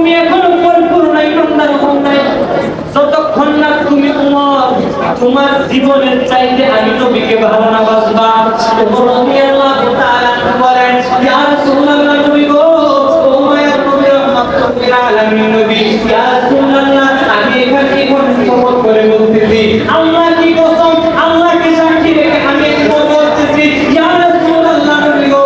তুমি এখনো পরিপূর্ণ ইমানদার হও নাই। যতক্ষণ না তুমি উমর তোমার জীবনের চাইতে আমি নবীকে ভালো না বাসবা। উমর রাদিয়াল্লাহু তাআলা বলেন, ইয়া রাসূলুল্লাহ, নবী গো, ও মায়ার নবী, রাহমাতুল লিল আলামিন নবী, ইয়া রাসূলুল্লাহ, আমি এখানে কোন শপথ করে বলতেছি, আল্লাহ কি কসম, আল্লাহকে সাক্ষী রেখে আমি বলতেছি, ইয়া রাসূলুল্লাহ, নবী গো,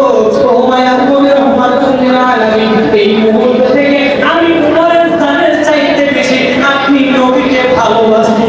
ও মায়ার নবী, রাহমাতুল লিল আলামিন, এই মুহূর্ত থেকে আমি উমরের জানের চাইতে বেশি আপনি নবীকে ভালোবাসি।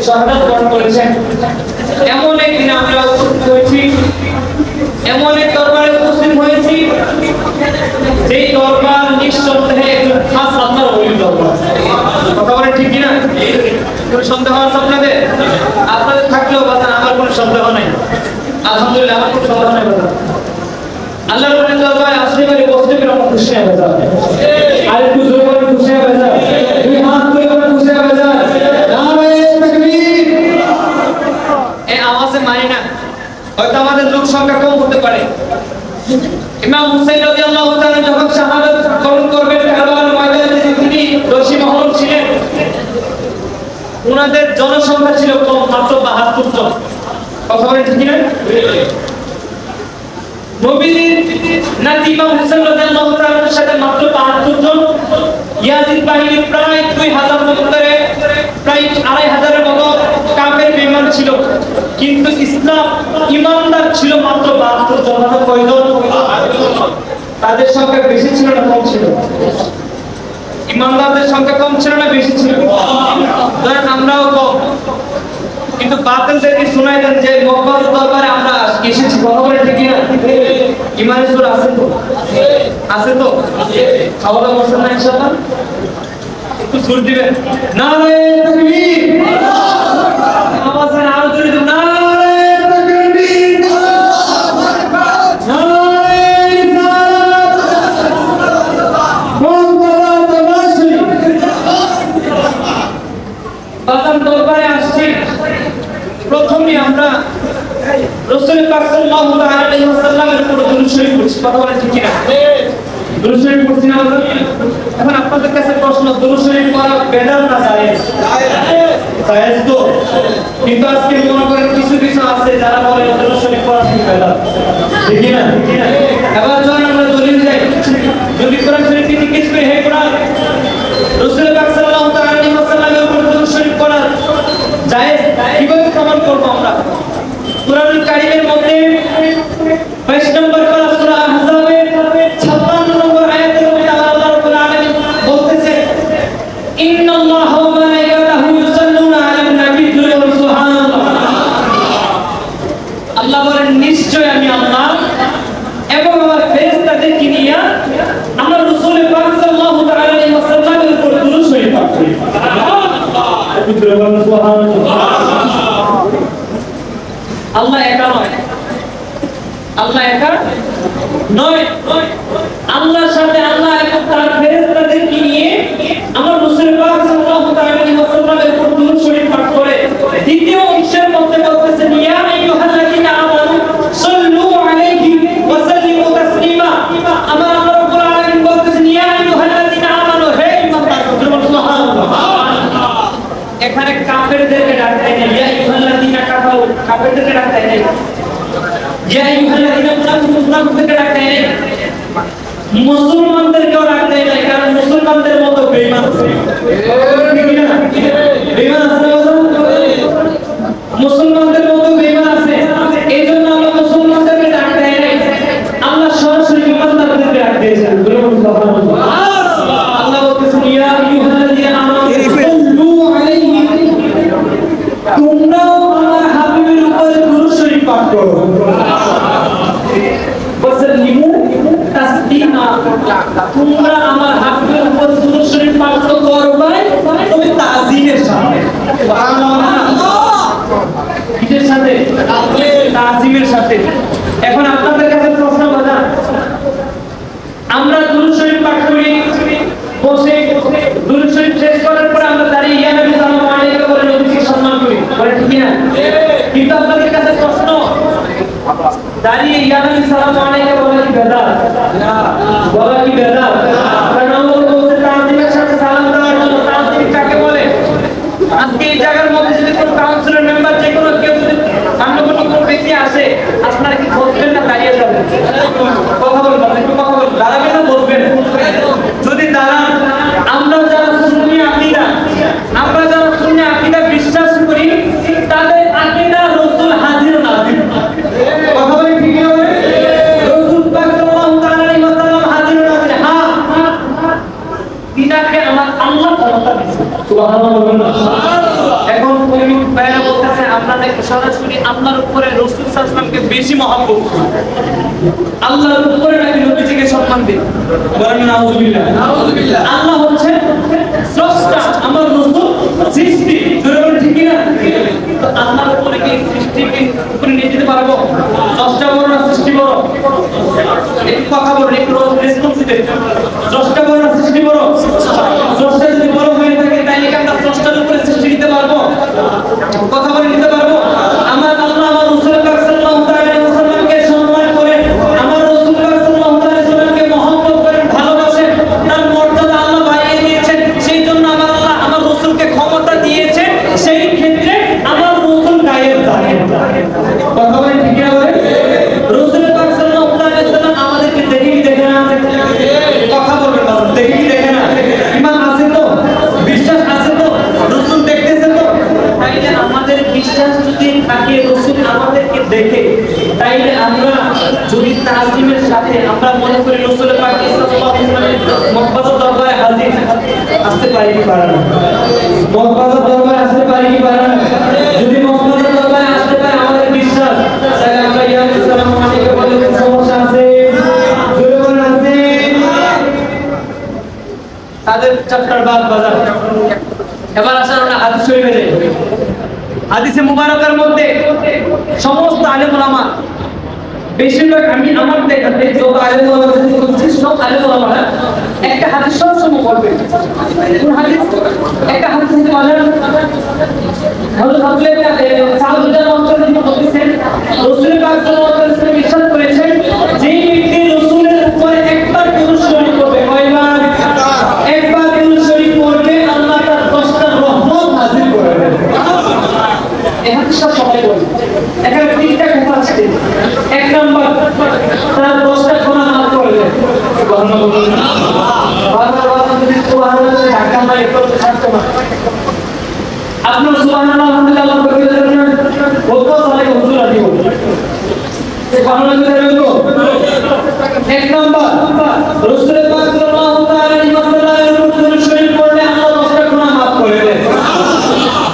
শাহাদাত বরণ করেছেন। এমন এক দিন আমরা উপস্থিত হয়েছি, এমন এক দরবারে উপস্থিত হয়েছি যেই দরবার নিঃসন্দেহে একজন খাস আল্লাহর ওলির দরবার। কথা বলেন ঠিক কিনা? কোনো সন্দেহ আছে আপনাদের? আপনাদের থাকলেও বাজান, আমার কোনো সন্দেহ নাই। আলহামদুলিল্লাহ, আমার কোনো সন্দেহ নাই বাজান। আল্লাহর ওলির দরবারে আসলে বলে বসতে পেরে আমার খুশি হয়ে বাজান। আর একটু জোরে বলে খুশি হয়ে বাজান। দুই হাত তুলে বলে খুশি হয়ে বাজান। আওয়াজে মানি না, হয়তো আমাদের লোক সংখ্যা কম হতে পারে। ইমাম হুসাইন রাদিয়াল্লাহু তাআলা যখন শাহাদাত বরণ করবেন কারবালার ময়দানে, তিনি রশি মহল ছিলেন, ওনাদের জনসংখ্যা ছিল কম, মাত্র ৭২ জন। কথা বলেন ঠিক না? নবীজির নাতি ইমাম হুসাইন রাদিয়াল্লাহু তাআলার সাথে মাত্র ৭২ জন। ইয়াজিদ বাহিনী প্রায় ২০০০ মধ্যে প্রায় ২৫০০ এর মতো কাফের বেঈমান ছিল, কিন্তু ইসলাম ইমানদার ছিল মাত্র ৭২ জন। কয়জন? তাদের সংখ্যা বেশি ছিল না কম ছিল? ইমানদারদের সংখ্যা কম ছিল না বেশি ছিল? ধরেন আমরাও কম, কিন্তু বাতিলদেরকে শোনাই দেন যে মক্কার দরবারে আমরা এসেছি। কথা বলে ঠিক না? ইমানের সুর আছে তো? আছে তো? খাওয়া দাওয়া করছেন না ইনশাআল্লাহ? একটু সুর দিবেন। নারে তাকবীর, আওয়াজ আরো জোরে দিন। নারে তাকবীর, নারে রিসালাত, মুহাম্মদ রাসূল। বাজান দরবারে আসছি, প্রথমে আমরা রাসূল পাক সাল্লাল্লাহু আলাইহি ওয়াসাল্লামের উপর দরুদ শরীফ পড়ছি। কথা বলেন ঠিক না? দরুদ শরীফ পড়ছি না আমরা? এখন আপনাদের কাছে প্রশ্ন, দরুদ শরীফ পড়া বেদাত না জায়েজ? জায়েজ তো, কিন্তু আজকে মনে করেন কিছু কিছু আছে যারা বলে দরুদ শরীফ পড়া ঠিক বেদাত। ঠিক না? এবার যখন আমরা দলিল যাই, যদি কোরআন শরীফ কি জিজ্ঞেস করি, হে কোরআন, রাসূল পাক সাল্লাল্লাহু আলাইহি ওয়াসাল্লামের উপর দরুদ শরীফ পড়া জায়েজ, কিভাবে প্রমাণ করব আমরা? কুরআনুল কারীমের মধ্যে 22 নম্বর পারা সূরা আহজাবের 56 নম্বর আয়াতের মধ্যে আল্লাহ রাব্বুল আলামিন বলতেছেন, ইন্নাল্লাহা ওয়া মালাইকাতাহু ইউসাল্লুনা আলান নবী সুবহানাল্লাহ। আল্লাহ বলেন, নিশ্চয় আমি আল্লাহ এবং আমার ফেরেশতাদেরকে নিয়ে আমরা রাসূল পাক সাল্লাল্লাহু আলাইহি ওয়াসাল্লামের উপর দরুদ শরীফ পাঠ করি। সুবহানাল্লাহ। আল্লাহ একা নয়, আল্লাহ একা নয়, আল্লাহর সাথে আল্লাহ এবং তার ফেরেশতাদেরকে নিয়ে আমরা রাসূল পাক সাল্লাল্লাহু আলাইহি ওয়াসাল্লামের উপর দরুদ শরীফ পাঠ করে দ্বিতীয় অংশের মধ্যে বলতেছেন, ইয়া আইয়ুহাল্লাযীনা আমানু সাল্লু আলাইহি ওয়া সাল্লিমু তাসলিমা। আমার আল্লাহ রাব্বুল আলামিন বলতেছেন, ইয়া আইয়ুহাল্লাযীনা আমানু, হে ঈমানদার, সুবহানাল্লাহ। এখানে কাফেরদেরকে ডাক দেয় না, ইয়া আইয়ুহাল্লাযীনা কাফারু, কাফেরদেরকে ডাক দেয় না। ইয়া আইয়ুহাল্লাযীনা মুনাফিকদেরকে ডাক দেয় না। মুসলমানদেরকেও ডাক দেয় না, কারণ মুসলমানদের মতো বেঈমান আছে। ঠিক না? বেঈমান আছে না? মুসলমানদের মতো বেঈমান আছে। এইজন্য আল্লাহ মুসলমানদেরকে ডাক দেয় না, আল্লাহ সরাসরি ঈমানদারদেরকে ডাক দিয়েছেন। সুবহানাল্লাহ। আল্লাহ বলতেছেন, ইয়া আইয়ুহাল্লাযীনা আমানু সাল্লু আলাইহি, তোমরাও আমার হাবিবের উপরে দরুদ শরীফ পাঠ করো। ওয়াসাল্লিমু তাসলিমা, তোমরা আমার হাবিবের উপর দরুদ শরীফ পাঠ করবে, তবে তাজিমের সাথে। সুবহানাল্লাহ। কিসের সাথে? তাজিমের সাথে। এখন আপনাদের কাছে প্রশ্ন বাজান, আমরা দরুদ শরীফ পাঠ করি বসে, দরুদ শরীফ শেষ করার পরে আমরা দাঁড়িয়ে ইয়া নবী সাল্লাল্লাহু আলাইহি ওয়া সাল্লাম নবীকে সম্মান করি, বলে ঠিক না? কিন্তু আপনাদের কাছে প্রশ্ন, দাঁড়িয়ে ইয়া নবী সাল্লাল্লাহু আলাইহি ওয়া সাল্লাম বলা কি বেদাত? না, বলা কি বেদাত? কারণ আল্লাহ আপনাকে আমার আল্লাহ ক্ষমতা দিয়েছে। সুবহানাল্লাহ বলুন না। এখন ওই ভাইরা বলতেছে আপনাদের সরাসরি আল্লাহর উপরে রাসূল সাল্লাল্লাহু আলাইহি ওয়াসাল্লামকে বেশি মহব্বত, আল্লাহর উপরে নাকি নবীজিকে সম্মান দিন। বলেন নাউযুবিল্লাহ। নাউযুবিল্লাহ। আল্লাহ হচ্ছে স্রষ্টা, আমার রাসূল সৃষ্টি। জোরে ঠিক কি না? তো আল্লাহর উপরে কি সৃষ্টিকে উপরে নিয়ে যেতে পারবো? স্রষ্টা বড় না সৃষ্টি বড়? একটু কথা বলুন, একটু রেসপন্সিবিলিটি। স্রষ্টা বড় না সৃষ্টি বড়? স্রষ্টা যদি বড় হয়ে থাকে তাহলে কি আমরা স্রষ্টার উপরে সৃষ্টি দিতে পারবো? কথা বলে নিতে পারবো? আমার আল্লাহ আমার রাসূল পাক সাল্লাল্লাহু আলাইহি ওয়াসাল্লামকে সম্মান করে, আমার রাসূল পাক সাল্লাল্লাহু আলাইহি ওয়াসাল্লামকে মহব্বত করেন, ভালোবাসেন, তার মর্যাদা আল্লাহ বাড়িয়ে দিয়েছেন। সেই জন্য আমার আল্লাহ আমার রাসূলকে ক্ষমতা দিয়েছেন, সেই ক্ষেত্রে আমার রাসূল গায়েব জানেন। কথা বলে ঠিক না? বলে রাসূল পাক সাল্লাল্লাহু আলাইহি ওয়াসাল্লাম আমাদেরকে দেখে কি দেখে না? কথা বলবেন না, দেখে কি দেখে না? ঈমান আছে তো? বিশ্বাস আছে তো? রাসূল দেখতেছে তো? তাইলে আমাদের বিশ্বাস যদি থাকে রাসূল আমাদেরকে দেখে, তাইলে আমরা যদি তাজিমের সাথে আমরা মনে করি রাসূল পাক সাল্লাল্লাহু আলাইহি ওয়াসাল্লাম মক্কার দরবারে হাজির, আসতে পারি কি পারে না? মক্কার দরবারে আসতে পারি কি পারে না? যদি মক্কার দরবারে আসতে পারে আমাদের বিশ্বাস, তাহলে আমরা ইয়া সালাম আলাইকুম বলে সমস্যা আছে? জোরে বলেন আছে? তাদের চারটার বাদ বাজার। এবার আসেন আমরা হাদিস শরীফে যাই। হাদিসে মুবারকার মধ্যে সমস্ত আলেম ওলামা, বেশিরভাগ আমি আমার দেখাতে যত আলেম ওলামা বলছি, সব আলেম ওলামারা একটা হাদিস সব সময় বলবে। কোন হাদিস? একটা হাদিস থেকে বলেন হযরত আব্দুল্লাহ ইবনে সাউদ রাদিয়াল্লাহু আনহু বলেছেন রাসূল পাক সাল্লাল্লাহু আলাইহি ওয়াসাল্লাম ইরশাদ করেছেন, যেই ব্যক্তি রাসূলের উপরে একবার দুরূদ শরীফ পড়বে, কয়বার? একবার দুরূদ শরীফ পড়বে, আল্লাহ তার 10টা রহমত নাযিল করে দেন। এই হাদিস সবাই বলে। এখানে তিনটা কথা আছে। এক নাম্বার, তার 10টা গুনাহ মাফ করে দেন। সুবহানাল্লাহ। বারবার যদি সুবহানাল্লাহ ঢাকা মারে করতে থাকতো না। আপনার সুবহানাল্লাহ আলহামদুলিল্লাহ করে দেন না, বলতো তাহলে হুজুর আদি বলতো। সুবহানাল্লাহ বলতো। এক নাম্বার, রাসূল পাক সাল্লাল্লাহু আলাইহি ওয়াসাল্লামের উপর দুরূদ শরীফ পড়লে আল্লাহ 10টা গুনাহ মাফ করে দেন।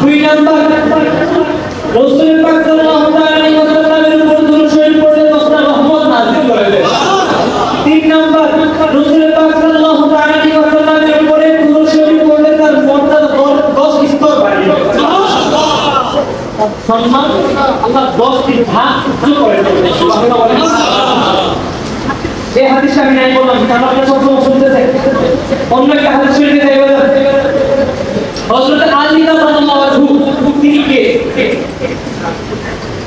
দুই নাম্বার, রাসূল পাক সাল্লাল্লাহু আলাইহি ওয়াসাল্লামের উপর দুরূদ শরীফ পড়লে 10টা রহমত নাযিল করে দেন। তিন নাম্বার, রাসূল পাক সাল্লাল্লাহু আলাইহি ওয়াসাল্লামের উপরে দুরূদ শরীফ পড়লে তার মর্যাদা 10 স্তর বাড়িয়ে দেন। সম্মান আল্লাহ 10টি ধাপ উঁচু করে দেন। সুবহানাল্লাহ। এই হাদিসটা আমি নাই বললাম, কারণ আপনারা সব সময় শুনতেছেন। অন্য একটা হাদিস শরীফে যাই বলেন, হযরত আলী রাদিয়াল্লাহু আনহু তিনি কে?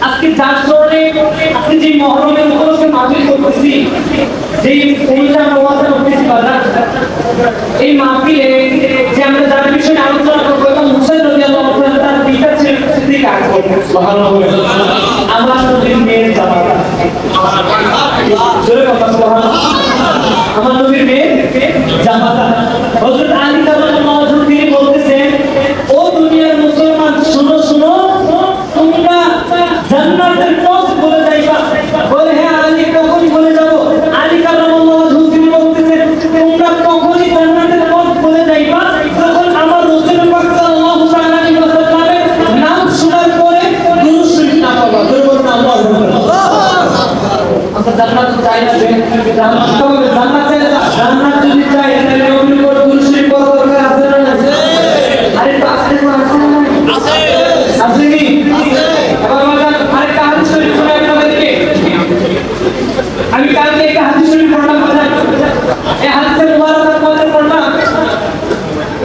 আজকে যার কারণে আজকে যে মুহররমের উপলক্ষে মাহফিল করতেছি, যেই অনুষ্ঠান ওয়াজ করতেছি বাজার, এই মাহফিলে যে আমরা যার বিষয়ে আলোচনা করব, এবং হুসাইন রাদিয়াল্লাহু আনহু তার পিতা ছিলেন সিদ্দিক আকবর। সুবহানাল্লাহ। আমার নবীর মেয়ের জামাতা। জোরে কথা সুবহানাল্লাহ। আমার নবীর মেয়ের জামাতা হযরত আলী রাদিয়াল্লাহু আনহু তিনি বলতেছেন, ও দুনিয়ার মুসলমান শুনো শুনো, তোমরা জান্নাতের পথ বলে যাইবা। বলে হ্যাঁ আলী, কখন বলে যাব? আলী রাদিয়াল্লাহু আনহু তিনি বলতেছেন, তোমরা কখনই জান্নাতের পথ বলে যাইবা যখন আমার রাসূল পাক সাল্লাল্লাহু আলাইহি ওয়াসাল্লামের নাম শোনার পরে দুরূদ শরীফ না পড়বা। দুরূদ আল্লাহু আকবার। আমরা জান্নাত চাই না, জান্নাত চাই না। জান্নাত যদি চাই তাহলে নবীর উপর দুরূদ শরীফ পড়া দরকার আছে না? আরে আছে না? আছে আছে কি? এবার বলেন আরেকটা হাদিস শরীফ শোনাই আপনাদেরকে। আমি কালকে একটা হাদিস শরীফ পড়লাম, এই হাদিসের মুবারকাত মধ্যে পড়লাম,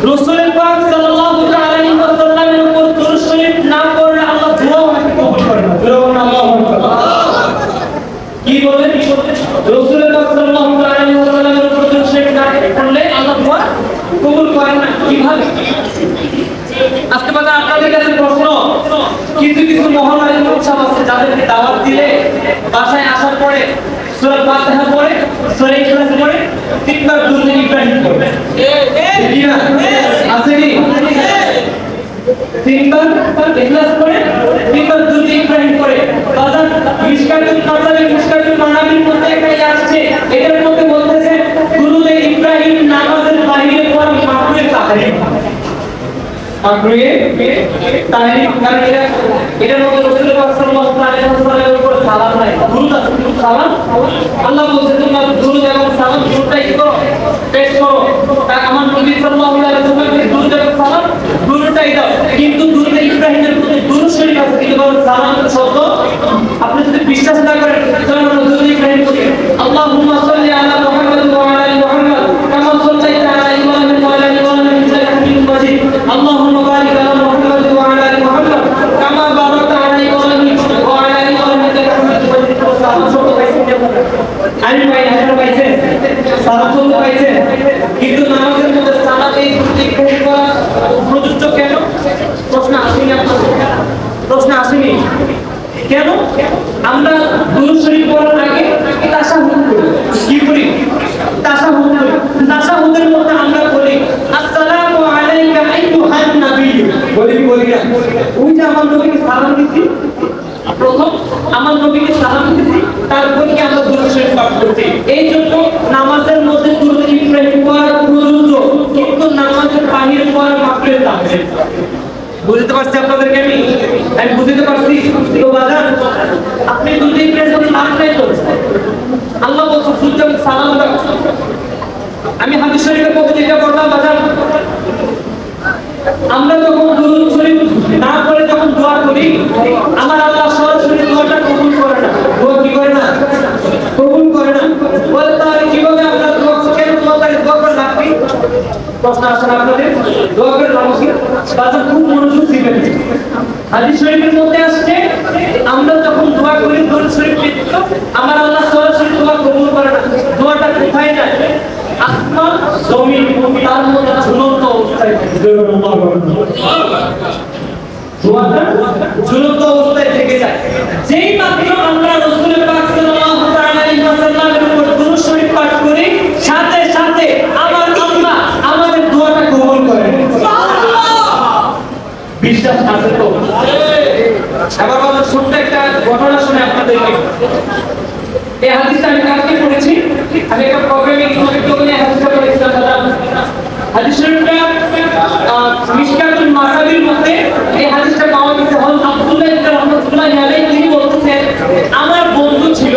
রাসূল পাক সাল্লাল্লাহু আলাইহি ওয়াসাল্লামের উপর দুরূদ শরীফ না পড়লে আল্লাহ দোয়া কবুল করে না। বলুন আল্লাহু আকবার। কি বলেন? রাসূল পাক সাল্লাল্লাহু আলাইহি ওয়াসাল্লামের উপর দুরূদ শরীফ না পড়লে আল্লাহ দোয়া কবুল করে না। কিভাবে? আজকে বাবা আপনাদের কাছে প্রশ্ন, কিছু কিছু মহল্লার উৎসব আছে যাদেরকে দাওয়াত দিলে বাসায় আসার পরে সূরা ফাতিহা পড়ে, সূরা ইখলাস পড়ে, তিনবার দুরূদ ইব্রাহিম পড়ে। কি না? আছে কি? তিনবার ইখলাস পড়ে, তিনবার দুরূদ ইব্রাহিম পড়ে। বাজার মিশকাতুল মাসাবির, মিশকাতুল মানাবির মধ্যে একটা আসছে, এটার মধ্যে বলতেছে দুরূদ ইব্রাহিম নামাজের বাইরে পড়া আগ্রহে তাহলে কারণ এটার মধ্যে রাসূল পাক সাল্লাল্লাহু আলাইহি ওয়াসাল্লামের উপর সালাম নাই, দুরূদ আছে, সালাম আল্লাহ বলছে তোমরা দুরূদ এবং সালাম দুটোই করো, পেশ করো। তাই আমার নবী সাল্লাল্লাহু আলাইহি ওয়াসাল্লামের দুরূদ এবং সালাম দুটোই দাও। কিন্তু দুরূদ ইব্রাহিমের মধ্যে দুরূদ শরীফ আছে, কিন্তু সালাম শব্দ আপনি যদি বিশ্বাস না করেন তাহলে আমরা দুরূদ ইব্রাহিম করি, আল্লাহুম্মা সাল্লি আলা মুহাম্মাদ ওয়া আলা আলি মুহাম্মাদ কামা সাল্লাইতা আলা ইব্রাহিম ওয়া আলা আলি ইব্রাহিম ইন্নাকা হামিদুম মাজিদ, আল্লাহুম্মা বারিক আলা মুহাম্মাদ ওয়া আলা আলি মুহাম্মাদ কামা বারাকতা আলা ইব্রাহিম ওয়া আলা আলি ইব্রাহিম ইন্নাকা হামিদুম মাজিদ। সালাম শব্দ পাইছেন আমি ভাই আপনারা পাইছেন সালাম শব্দ পাইছেন, কিন্তু নামাজের মধ্যে সালাম এই ইব্রাহিম করা প্রযোজ্য কেন? প্রশ্ন আসেনি আপনাদের? প্রশ্ন আসেনি কেন? আমরা দুরূদ শরীফ পড়ার আগে তাশাহুদ করি, কি করি? তাশাহুদ করি। তাশাহুদের মধ্যে আমরা বলি আসসালামু আলাইকা আইয়ুহান নবী, বলি না? ওই যে আমার নবীকে সালাম দিছি, প্রথম আমার নবীকে সালাম দিছি, তারপর কি আমরা দুরূদ শরীফ পাঠ করছি। এই জন্য নামাজের মধ্যে দুরূদ ইব্রাহিম পড়া প্রযোজ্য, কিন্তু নামাজের বাহিরে পড়া মাকরুহ আছে। বুঝতে পারছি আপনাদেরকে? আমি বুঝতে পারছি তো বাজান আপনি দুরূদ ইব্রাহিম নাম নাই তো আল্লাহ বলছে দুরূদ সালাম দাও। আমি হাদিস শরীফের মধ্যে যেটা বললাম বাজান, আমরা যখন দুরূদ শরীফ না পড়ে যখন দোয়া করি, আমার আল্লাহ সরাসরি দোয়াটা কবুল করে না। দোয়া কি করে না? কবুল করে না। বলে তাহলে কিভাবে আমরা দোয়া কেন দোয়া করে রাখি? প্রশ্ন আসে না আপনাদের? দোয়া করে রাখি বাজার খুব মনোযোগ দিবেন। হাদিস শরীফের মধ্যে আসছে আমরা যখন দোয়া করি দুরূদ শরীফ ব্যতীত আমার আল্লাহ সরাসরি দোয়া কবুল করে না। দোয়াটা কোথায় যায়? আসমান জমিন তার মধ্যে ঝুলন্ত অবস্থায় দোয়াটা ঝুলন্ত অবস্থায় থেকে যায়। যেই মাত্র আমরা রাসূল পাক সাল্লাল্লাহু আলাইহি ওয়াসাল্লামের উপর দুরূদ শরীফ পাঠ করি, সাথে সাথে আমার আল্লাহ আমাদের দোয়াটা কবুল করেন। বিশ্বাস আছে তো? এবার বলেন ছোট্ট একটা ঘটনা শুনে আপনাদেরকে। এই হাদিসটা আমি কালকে পড়েছি, আমি একটা প্রোগ্রামে ইসলামিক হাদিসটা পড়েছিলাম। হাদিস শরীফটা মিশকাতুল মাসাবির মধ্যে এই হাদিসটা পাওয়া গেছে। হযরত আব্দুল্লাহ ইবনে রাহমাতুল্লাহি আলাইহি তিনি বলতেছেন আমার বন্ধু ছিল,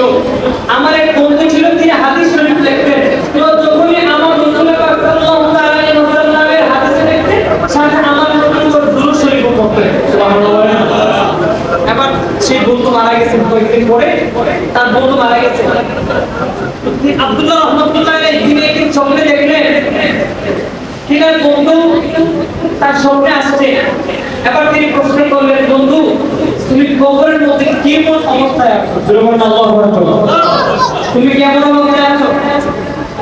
আমার এক বন্ধু ছিল, তিনি হাদিস শরীফ লিখতেন। তো যখনই আমার রাসূল পাক সাল্লাল্লাহু আলাইহি ওয়াসাল্লামের হাদিস লিখতেন, সাথে আমার নবীর উপর দুরূদ শরীফ পড়তেন। সুবহানাল্লাহ। এবার সেই বন্ধু মারা গেছে, কয়েকদিন পরে তার বন্ধু মারা গেছে। আব্দুল্লাহ রাহমাতুল্লাহি আলাইহি তিনি একদিন স্বপ্নে দেখলেন কিনা বন্ধু তার স্বপ্নে আসছে। এবার তিনি প্রশ্ন করলেন, বন্ধু তুমি কবরের মধ্যে কেমন অবস্থায় আছো? তুমি কেমন অবস্থায় আছো?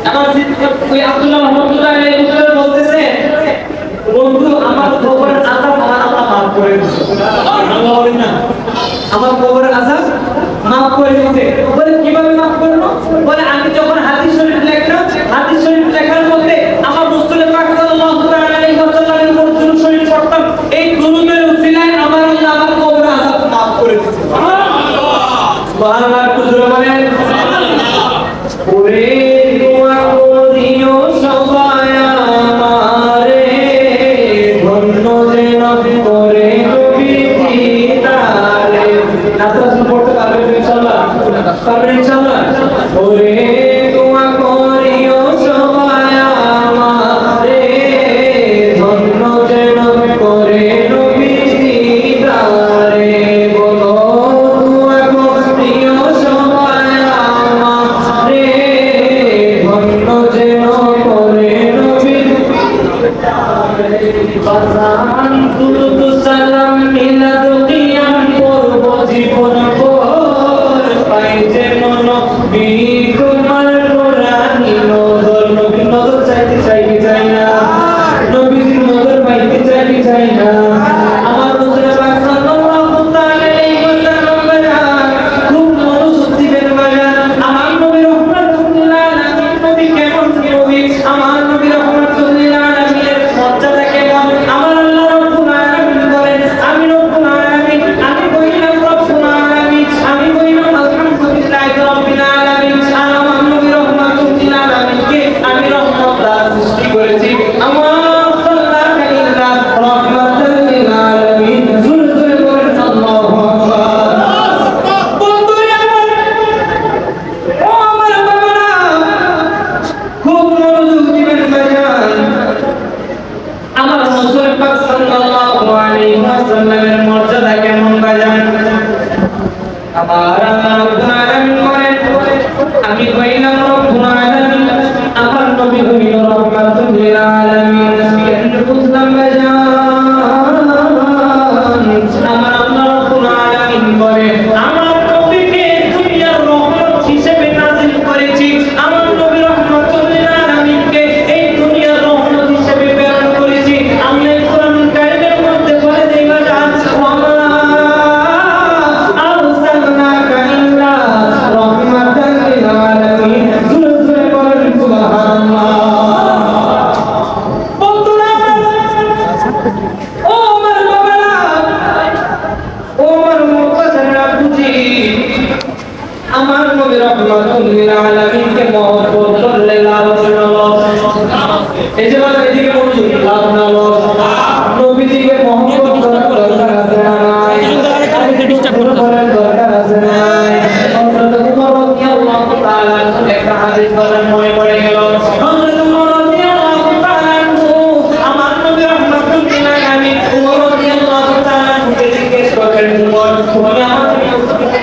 এবার ওই আব্দুল্লাহ রাহমাতুল্লাহি আলাইহি উত্তরে বলতেছে, বন্ধু আমার কবরের আযাব আল্লাহ মাফ করে দিয়েছে। আল্লাহ বলেন না আমার কবরের আযাব মাফ করে দিয়েছে। বলে কিভাবে মাফ করলো? বলে আমি যখন হাদিস শরীফ লিখলাম, হাদিস শরীফ লেখার মধ্যে আমার রাসূল পাক সাল্লাল্লাহু আলাইহি ওয়াসাল্লামের উপর দুরূদ শরীফ পড়তাম, এই দুরূদের উসিলায় আমার আল্লাহ আমার কবরের আযাব মাফ করে দিয়েছে। সুবহানাল্লাহ। সুবহানাল্লাহ। কুজুরে বলেন ওরে দোয়া করিও সবাই আমারে, ধন্য যেন করে নবী দিদারে। নাতরাস পড়তে পারবেন ইনশাআল্লাহ? পারবেন ইনশাআল্লাহ? ওরে দোয়া করিও সবাই আমারে, ধন্য যেন করে নবী দিদারে। বলো দোয়া করিও সবাই আমারে, ধন্য যেন করে নবী দিদারে। বাজান দুরূদ সালাম মিলাদ কিয়াম করব জীবন ভর, পাই যেন নবী তোমার নুরানি নজর। নবীর নজর চাইতে চাই না, নবীর নজর পাইতে চাই না। আমার রাসূল পাক সাল্লাল্লাহু আলাইহি ওয়াসাল্লাম খুব মনোযোগ দিবেন বাজান। আমার নবী রাহমাতুল আলামিন নবী কেমন নবী? আমার নবী রাহমাতুল আলামিনের মর্যাদা কেমন? আমার আল্লাহ রাব্বুল আলামিন বলেন, আমি রব্বুল আলামিন, আমি কইলাম রব্বুল আলামিন, আমি কইলাম আলহামদুলিল্লাহি রাব্বিল আলামিন। সাল্লামের মর্যাদা কেমন বাজান আমার রব্বুল আলামিন বলেন আমি কইলাম রব্বুল আলামিন আমার নবী হইল রহমাতুল লিল আলামিন কেন বুঝলাম বাজান আমার আল্লাহ রব্বুল আলামিন বলে আমার নবীকে দুনিয়ার রহমত হিসেবে নাযিল করেছি আমার নবী রহমাতুল লিল আলামিনকে এই দুনিয়ার রহমত হিসেবে প্রেরণ করেছি আমি কোরআন কারীমের মধ্যে বলে দেই বাজান ওয়ামা আরসালনাকা ইল্লা রাহমাতাল লিল আলামিন জোরে জোরে বলেন সুবহানাল্লাহ বন্ধুরা ও আমার বাবারা ও আমার মুকদ্দাসরা বুঝি আমার নবী রহমাতুল লিল আলামিনকে মহব্বত করলে লাভ হলো এই যে বলে এদিকে বলছি লাভ না লস নবীজিকে মহব্বত করার দরকার আছে না নাই করার দরকার আছে না নাই হযরত উমর রাদিয়াল্লাহু তাআলা একটা হাদিস বলেন মনে পড়ে গেল হযরত উমর রাদিয়াল্লাহু তাআলা আমার নবী রহমাতুল লিল আলামিন উমর রাদিয়াল্লাহু তাআলা জিজ্ঞেস করেন উমর তুমি আমাকে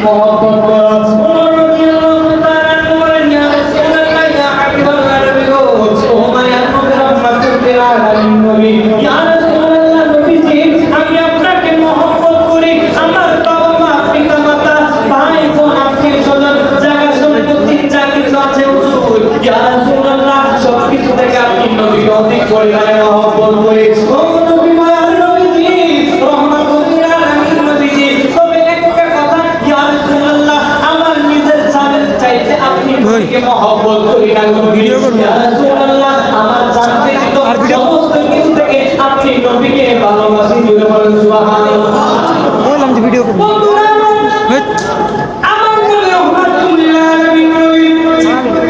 মহব্বত করো উমর রাদিয়াল্লাহু তাআলা বলেন ইয়া রাসূলুল্লাহ ইয়া হাবিবাল্লাহ নবী গো ও মায়ার নবী রহমাতুল লিল আলামিন নবী ইয়া রাসূলুল্লাহ নবীজি আমি আপনাকে মহব্বত করি আমার বাবা মা পিতা মাতা ভাই বোন আত্মীয় স্বজন জায়গা সম্পত্তি যা কিছু আছে হুজুর ইয়া রাসূলুল্লাহ সবকিছু থেকে আপনি নবীকে অধিক পরিমাণে মহব্বত করি ও নবী মায়ার নবীজি রহমাতুল লিল আলামিন নবীজি তবে একটা কথা ইয়া রাসূলুল্লাহ আমার নিজের জানের চাইতে আপনি নবীকে মহব্বত করি না ইয়া রাসূলুল্লাহ আমার জান থেকে তো সমস্ত কিছু থেকে আপনি নবীকে ভালোবাসি জুড়ে বলেন সুবহানাল্লাহ বললাম যে ভিডিও করব বন্ধুরা আমার নবী রহমাতুল লিল আলামিন নবী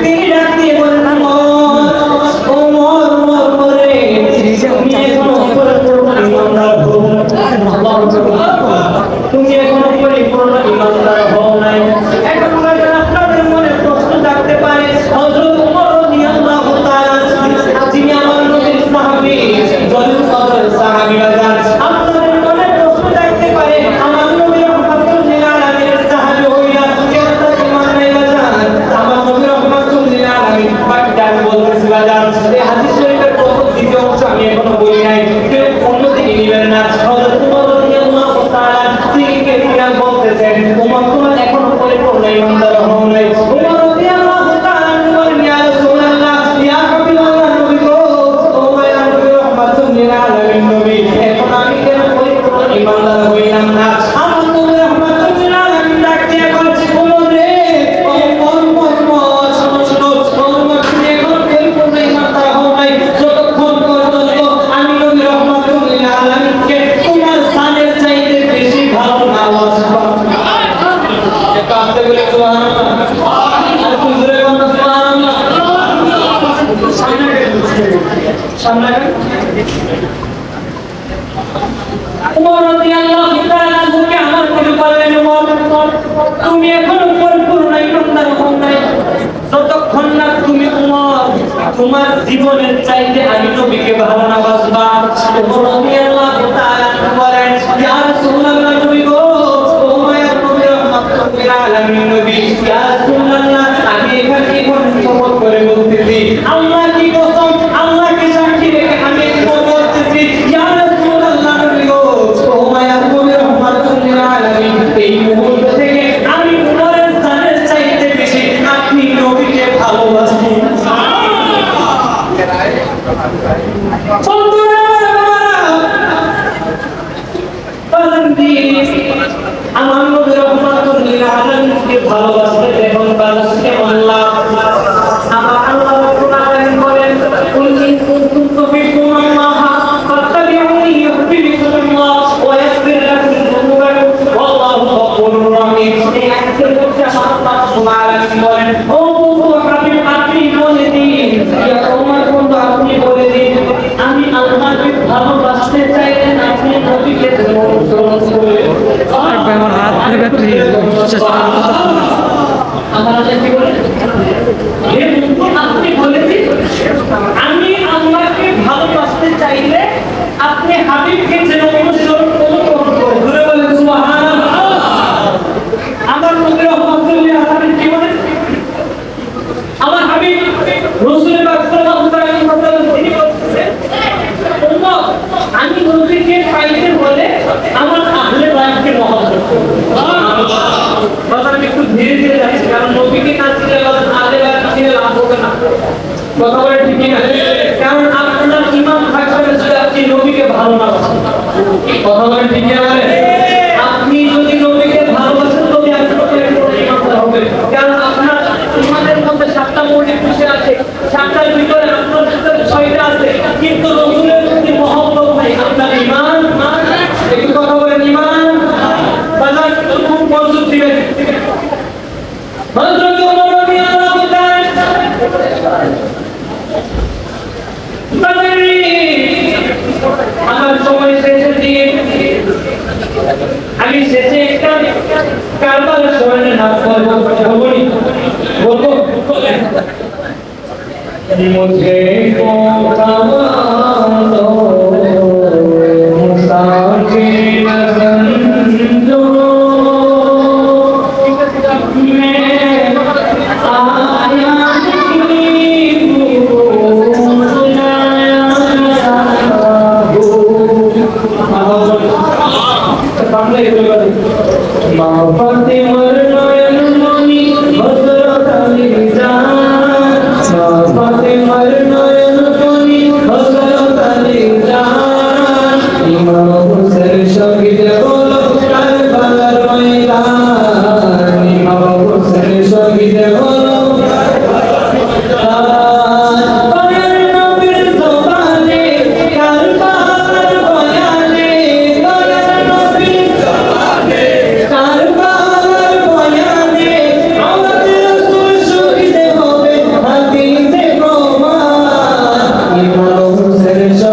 তিনি ডাক দিয়ে বলেন ও মোর রে তুমি এখনো পরিপূর্ণ ইমানদার হও তুমি এখনো পরিপূর্ণ ইমানদার হও নাই এখন আপনাদের মনে প্রশ্ন থাকতে পারে হযরত উমর রাদিয়াল্লাহু তাআলা যিনি আমার নবীর সাহাবী জলিল কদর সাহাবী বাজার আপনাদের মনে প্রশ্ন থাকতে পারে আমার নবী রহমাতুল লিল আলামিনের সাহাবী হইয়া কেন তার ঈমান নাই বাজার আমার নবী রহমাতুল লিল আলামিন বাক্যটা বলতেছি বাজার এই হাদিস শরীফের প্রথম দ্বিতীয় অংশ আমি এখনো বলি নাই কেউ অন্যদিকে নিবেন না হযরত উমর রাদিয়াল্লাহু তাআলা তিনি বলতেছেন উমর তোমার এখনো পরিপূর্ণ ইমানদার হও নাই উমর রাদিয়াল্লাহু তাআলা বলেন ইয়া রাসূলুল্লাহ ইয়া হাবিবাল্লাহ নবী গো ও মায়ার নবী রহমাতুল লিল আলামিন নবী এখন আমি কেন পরিপূর্ণ ইমানদার হইলাম না আমার নবী রহমাতুল লিল আলামিন ডাক দিয়ে বলছে উমর রে ও উমর শোনো উমর তুমি এখন পরিপূর্ণ ইমানদার হও নাই যতক্ষণ পর্যন্ত আমি নবী রহমাতুল লিল আলামিনকে তোমার জানের চাইতে বেশি ভালো না বাসবা এটা আসতে বলে সুবহানাল্লাহ আর হুজুরে বলেন সুবহানাল্লাহ সামনে উমর রাদিয়াল্লাহু তাআলা কে আমার নবী বললেন উমর তুমি এখনো পরিপূর্ণ ইমানদার হও নাই যতক্ষণ না তুমি উমর তোমার জীবনের চাইতে আমি নবীকে ভালো না বাসবা উমর রাদিয়াল্লাহু তাআলা বলেন ইয়া রাসূলুল্লাহ নবী গো ও মায়ার নবী রহমাতুল লিল আলামিন নবী ইয়া রাসূলুল্লাহ আমি এখানে কোন শপথ করে বলতেছি আল্লাহ কি কসম আল্লাহকে সাক্ষী রেখে আমি বলতেছি ইয়া রাসূলুল্লাহ নবী গো ও মায়ার নবী রহমাতুল লিল আলামিন এই মুহূর্ত থেকে আমি উমরের জানের চাইতে বেশি আপনি নবীকে ভালোবাসি বন্ধুরা আমার নবী রহমাতুল লিল আলামিনকে ভালোবাসতে দেখুন কেমন লাভ আমার আল্লাহ রাব্বুল আলামিন বলেন কুল ইন কুনতুম তুহিব্বুনাল্লাহ ফাত্তাবিউনি ইউহিব্বুকুমুল্লাহ ওয়া ইয়াগফির লাকুম যুনুবাকুম ওয়াল্লাহু গফুরুর রহিম এই আয়াতের মধ্যে আমার আল্লাহ রাব্বুল আলামিন বলেন ও বন্ধু হাবিব আপনি বলে দিন ইয়া তোমার বন্ধু আপনি বলে দিন আমি আল্লাহকে ভালোবাসতে চাইলে আপনি নবীকে অনুসরণ করুন আমার হাত ধরে ব্যাটারি আপনি বলে দিন আমি আল্লাহকে ভালোবাসতে চাইলে আপনি হাবিবকে যেন অনুসরণ করুন কথা বলে ঠিক না? কারণ আপনার ঈমান থাকবে না যদি আপনি নবীকে ভালো না বাসেন। কথা বলে ঠিক না? আপনি যদি নবীকে ভালোবাসেন তবে আপনার ঈমানদার হবে। কারণ আপনার ঈমানের মধ্যে 7টা মৌলিক বিষয় আছে, 7টার ভিতরে আপনার ভিতরে 6টা আছে, কিন্তু রাসূলের প্রতি মহব্বত নাই, আপনার ঈমান একটু কথা বলেন ঈমান বাজার খুব মজবুত দিবেন। হযরত ওমর রাদিয়াল্লাহু তাআলা আমার সময় শেষের দিকে আমি শেষে একটা কারবালার সময়ের নাম বলবো मुझे Sir